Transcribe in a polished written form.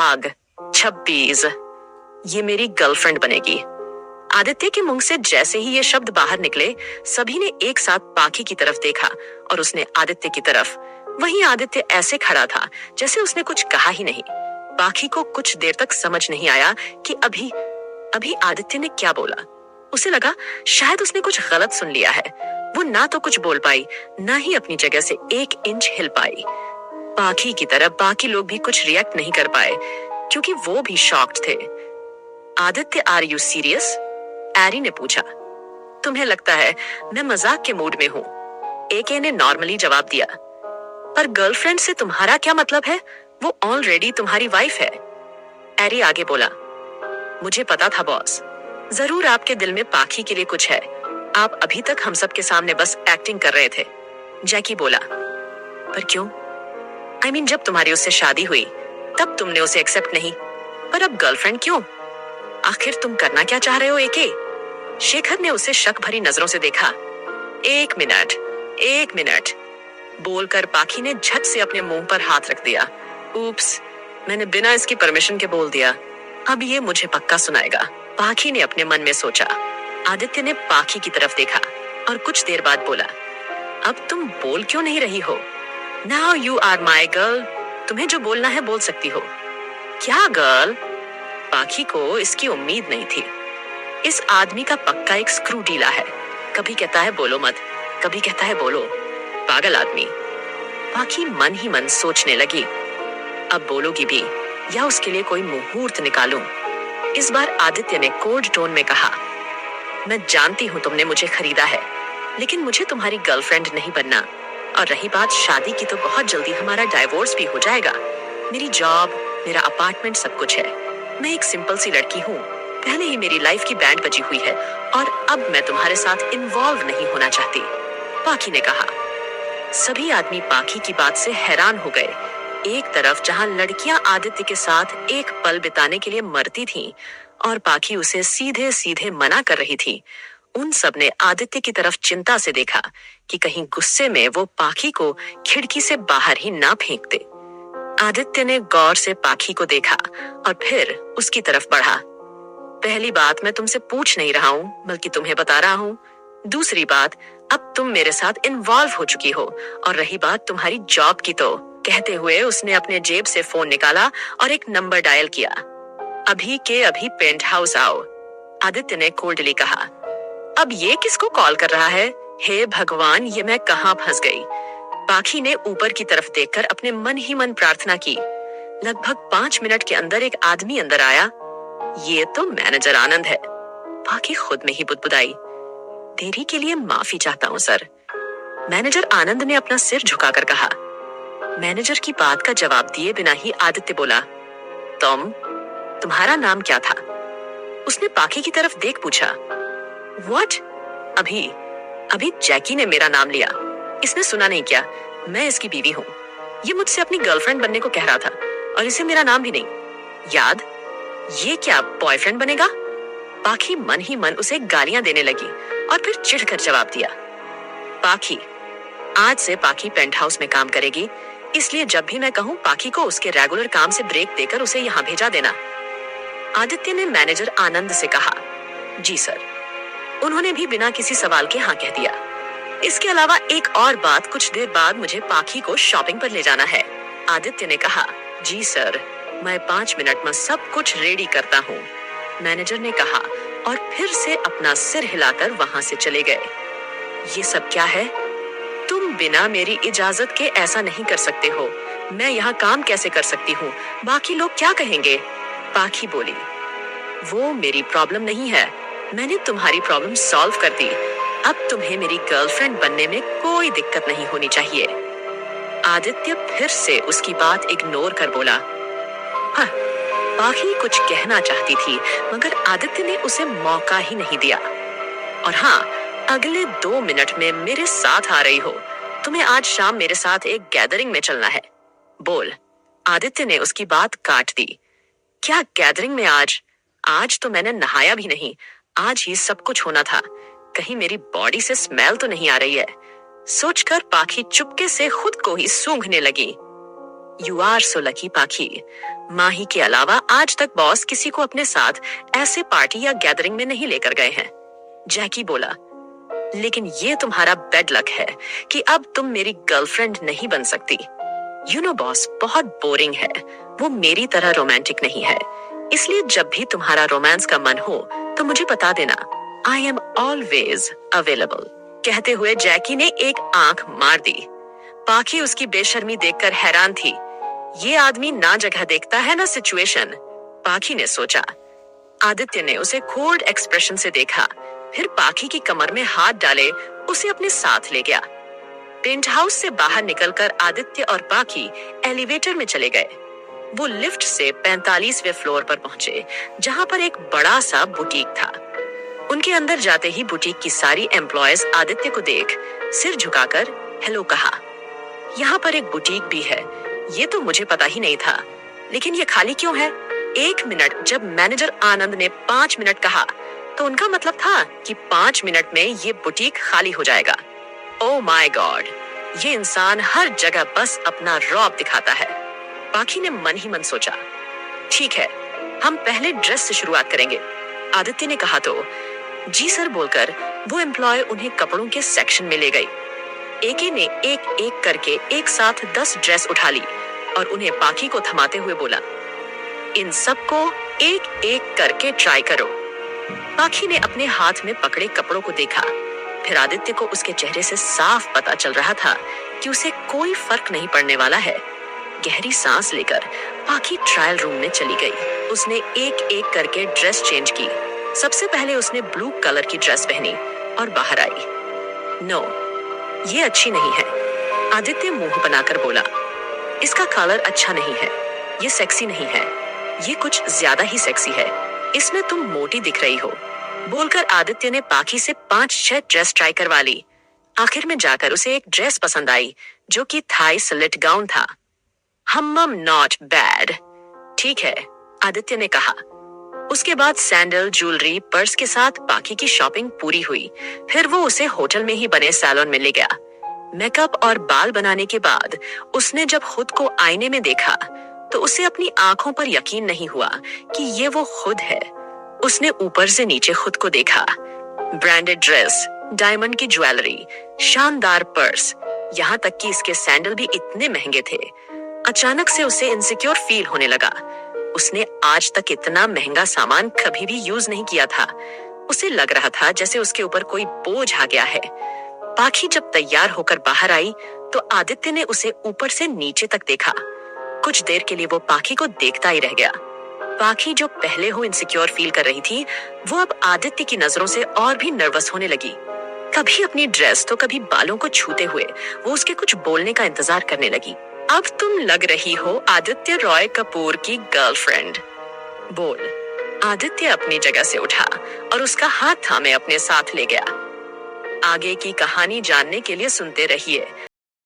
अनुराग 26 ये मेरी गर्लफ्रेंड बनेगी। आदित्य के मुंह से जैसे ही ये शब्द बाहर निकले, सभी ने एक साथ पाखी की तरफ देखा और उसने आदित्य की तरफ। वहीं आदित्य ऐसे खड़ा था जैसे उसने कुछ कहा ही नहीं। पाखी को कुछ देर तक समझ नहीं आया कि अभी अभी आदित्य ने क्या बोला। उसे लगा शायद उसने कुछ गलत सुन लिया है। वो ना तो कुछ बोल पाई, ना ही अपनी जगह से 1 इंच हिल पाई। पाखी की तरफ बाकी लोग भी कुछ रिएक्ट नहीं कर पाए क्योंकि वो भी शॉक्ड थे। Aditya, are you serious? एरी ने पूछा। तुम्हें लगता है मैं मजाक के मूड में हूँ? एके ने नॉर्मली जवाब दिया। पर गर्लफ्रेंड से तुम्हारा क्या मतलब है? वो ऑलरेडी तुम्हारी वाइफ है। एरी आगे बोला। मुझे पता था बॉस, जरूर आपके दिल में पाखी के लिए कुछ है। आप अभी तक हम सब के सामने बस एक्टिंग कर रहे थे। जैकी बोला। पर क्यों? I mean, जब तुम्हारी उससे शादी हुई तब तुमने उसे एक्सेप्ट नहीं, पर अब गर्लफ्रेंड क्यों? आखिर तुम करना क्या चाह रहे हो एके? शेखर ने उसे शक भरी नजरों से देखा। एक मिनट बोलकर पाखी ने झट से अपने मुंह पर हाथ रख दिया। ऊप्स, मैंने बिना इसकी परमिशन के बोल दिया। अब ये मुझे पक्का सुनाएगा, पाखी ने अपने मन में सोचा। आदित्य ने पाखी की तरफ देखा और कुछ देर बाद बोला। अब तुम बोल क्यों नहीं रही हो? Now you are my girl. तुम्हें जो बोलना है बोल सकती हो। क्या गर्ल? पाखी को इसकी उम्मीद नहीं थी। इस आदमी का पक्का एक स्क्रू ढीला है। कभी कहता है बोलो मत, कभी कहता है बोलो। पागल आदमी। पाखी मन ही मन सोचने लगी, अब बोलोगी भी या उसके लिए कोई मुहूर्त निकालूं। इस बार आदित्य ने कोल्ड टोन में कहा, मैं जानती हूं तुमने मुझे खरीदा है, लेकिन मुझे तुम्हारी गर्लफ्रेंड नहीं बनना। और रही बात शादी की, तो बहुत जल्दी हमारा डाइवोर्स भी हो जाएगा। मेरी जॉब, मेरा अपार्टमेंट सब कुछ है। मैं एक सिंपल सी लड़की हूँ, पहले ही मेरी लाइफ की बैंड बजी हुई है और अब मैं तुम्हारे साथ इन्वॉल्व नहीं होना चाहती, पाखी ने कहा। सभी आदमी पाखी की बात से हैरान हो गए। एक तरफ जहां लड़कियां आदित्य के साथ एक पल बिताने के लिए मरती थीं और पाखी उसे सीधे सीधे मना कर रही थी, उन सब ने आदित्य की तरफ चिंता से देखा कि कहीं गुस्से में वो पाखी को खिड़की से बाहर ही ना फेंक दे। आदित्य ने गौर से पाखी को देखा और फिर उसकी तरफ बढ़ा। पहली बात, मैं तुमसे पूछ नहीं रहा हूँ, बल्कि तुम्हें बता रहा हूँ। दूसरी बात, अब तुम मेरे साथ इन्वॉल्व हो चुकी हो। और रही बात तुम्हारी जॉब की, तो कहते हुए उसने अपने जेब से फोन निकाला और एक नंबर डायल किया। अभी के अभी पेंट हाउस आओ, आदित्य ने कोल्डली कहा। अब ये किसको कॉल कर रहा है? हे भगवान, ये मैं कहाँ फंस गई? पाखी ने ऊपर की तरफ देखकर अपने मन ही मन प्रार्थना की। लगभग 5 मिनट के अंदर एक आदमी अंदर आया। ये तो मैनेजर आनंद है। पाखी खुद में ही बुदबुदाई। देरी के लिए माफी चाहता हूँ सर। मैनेजर आनंद ने अपना सिर झुकाकर कहा। मैनेजर की बात का जवाब दिए बिना ही आदित्य बोला, तुम्हारा नाम क्या था? उसने पाखी की तरफ देख पूछा। व्हाट? अभी जैकी ने मेरा नाम लिया। इसने सुना नहीं क्या? मैं इसकी बीवी हूँ। ये मुझसे अपनी गर्लफ्रेंड बनने को कह रहा था और इसे मेरा नाम भी नहीं याद। ये क्या बॉयफ्रेंड बनेगा? पाखी मन ही मन उसे गालियां देने लगी और फिर चिढ़कर जवाब दिया। पाखी, आज से पाखी पेंट हाउस में काम करेगी, इसलिए जब भी मैं कहूँ पाखी को उसके रेगुलर काम से ब्रेक देकर उसे यहाँ भेजा देना। आदित्य ने मैनेजर आनंद से कहा। जी सर। उन्होंने भी बिना किसी सवाल के हाँ कह दिया। इसके अलावा एक और बात, कुछ देर बाद मुझे पाखी को शॉपिंग पर ले जाना है, आदित्य ने कहा। जी सर, मैं 5 मिनट में सब कुछ रेडी करता हूँ, मैनेजर ने कहा और फिर से अपना सिर हिलाकर वहां से चले गए। ये सब क्या है? तुम बिना मेरी इजाजत के ऐसा नहीं कर सकते हो। मैं यहाँ काम कैसे कर सकती हूँ? बाकी लोग क्या कहेंगे? पाखी बोली। वो मेरी प्रॉब्लम नहीं है, मैंने तुम्हारी प्रॉब्लम सॉल्व कर दी। अब तुम्हें मेरी गर्लफ्रेंड बनने में कोई दिक्कत नहीं होनी चाहिए। आदित्य फिर से उसकी बात इग्नोर कर बोला। हाँ, पाखी कुछ कहना चाहती थी मगर आदित्य ने उसे मौका ही नहीं दिया। और हाँ, अगले 2 मिनट में मेरे साथ आ रही हो। तुम्हें आज शाम मेरे साथ एक गैदरिंग में चलना है। बोल। आदित्य ने उसकी बात काट दी। क्या गैदरिंग में आज? आज तो मैंने नहाया भी नहीं। आज ही सब कुछ होना था। कहीं मेरी बॉडी से स्मेल तो नहीं आ रही है, सोचकर पाखी चुपके से खुद को ही सूंघने लगी। यू आर सो लकी पाखी। माही के अलावा आज तक बॉस किसी को अपने साथ ऐसे पार्टी या गैदरिंग में नहीं लेकर गए हैं। जैकी बोला, लेकिन ये तुम्हारा बेड लक है कि अब तुम मेरी गर्लफ्रेंड नहीं बन सकती। यू नो बॉस बहुत बोरिंग है, वो मेरी तरह रोमांटिक नहीं है, इसलिए जब भी तुम्हारा रोमांस का मन हो तो मुझे बता देना। I am always available. कहते हुए जैकी ने एक आंख मार दी। पाखी उसकी बेशर्मी देखकर हैरान थी। ये आदमी ना जगह देखता है ना सिचुएशन, पाखी ने सोचा। आदित्य ने उसे कोल्ड एक्सप्रेशन से देखा, फिर पाखी की कमर में हाथ डाले उसे अपने साथ ले गया। पेंट हाउस से बाहर निकलकर आदित्य और पाखी एलिवेटर में चले गए। वो लिफ्ट से 45वें फ्लोर पर पहुंचे, जहां पर एक बड़ा सा बुटीक था। उनके अंदर जाते ही बुटीक की सारी एम्प्लॉयज आदित्य को देख सिर झुकाकर हेलो कहा। यहाँ पर एक बुटीक भी है, ये तो मुझे पता ही नहीं था, लेकिन ये खाली क्यों है? 1 मिनट। जब मैनेजर आनंद ने 5 मिनट कहा तो उनका मतलब था कि 5 मिनट में ये बुटीक खाली हो जाएगा। ओह माय गॉड, ये इंसान हर जगह बस अपना रौब दिखाता है, पाखी ने मन ही मन सोचा। ठीक है, हम पहले ड्रेस से शुरुआत करेंगे, आदित्य ने कहा तो जी सर बोलकर वो एम्प्लॉय उन्हें कपड़ों के सेक्शन में ले गई। एके ने एक एक करके एक साथ 10 ड्रेस उठा ली और उन्हें पाखी को थमाते हुए बोला, इन सबको एक एक करके ट्राई करो। पाखी ने अपने हाथ में पकड़े कपड़ों को देखा, फिर आदित्य को उसके चेहरे से साफ पता चल रहा था कि उसे कोई फर्क नहीं पड़ने वाला है। गहरी सांस लेकर पाखी ट्रायल रूम में चली गई। उसने एक एक करके ड्रेस चेंज की। सबसे पहले उसने ब्लू कलर की ड्रेस पहनी और बाहर आई। नो, ये अच्छी नहीं है, आदित्य मुंह बनाकर बोला। इसका कलर अच्छा नहीं है, ये सेक्सी नहीं है, ये कुछ ज्यादा ही सेक्सी है, इसमें तुम मोटी दिख रही हो, बोलकर आदित्य ने पाखी से 5-6 ड्रेस ट्राई करवा ली। आखिर में जाकर उसे एक ड्रेस पसंद आई जो कि थाई स्लिट गाउन था। हम्मम नॉट बैड, ठीक है, आदित्य ने कहा। उसके बाद सैंडल, ज्वेलरी, पर्स के साथ पाखी की शॉपिंग पूरी हुई। फिर वो उसे होटल में ही बने सैलून में ले गया। मेकअप और बाल बनाने के बाद उसने जब खुद को आईने में देखा तो उसे अपनी आंखों पर यकीन नहीं हुआ कि ये वो खुद है। उसने ऊपर से नीचे खुद को देखा। ब्रांडेड ड्रेस, डायमंड की ज्वेलरी, शानदार पर्स, यहाँ तक कि इसके सैंडल भी इतने महंगे थे। अचानक से उसे इनसिक्योर फील होने लगा। उसने आज तक इतना महंगा सामान कभी भी यूज नहीं किया था। उसे लग रहा था जैसे उसके ऊपर कोई बोझ आ गया है। पाखी जब तैयार होकर बाहर आई तो आदित्य ने उसे ऊपर से नीचे तक देखा। कुछ देर के लिए वो पाखी को देखता ही रह गया। पाखी जो पहले हो इनसिक्योर फील कर रही थी, वो अब आदित्य की नजरों से और भी नर्वस होने लगी। कभी अपनी ड्रेस तो कभी बालों को छूते हुए वो उसके कुछ बोलने का इंतजार करने लगी। अब तुम लग रही हो आदित्य रॉय कपूर की गर्लफ्रेंड, बोल। आदित्य अपनी जगह से उठा और उसका हाथ थामे अपने साथ ले गया। आगे की कहानी जानने के लिए सुनते रहिए।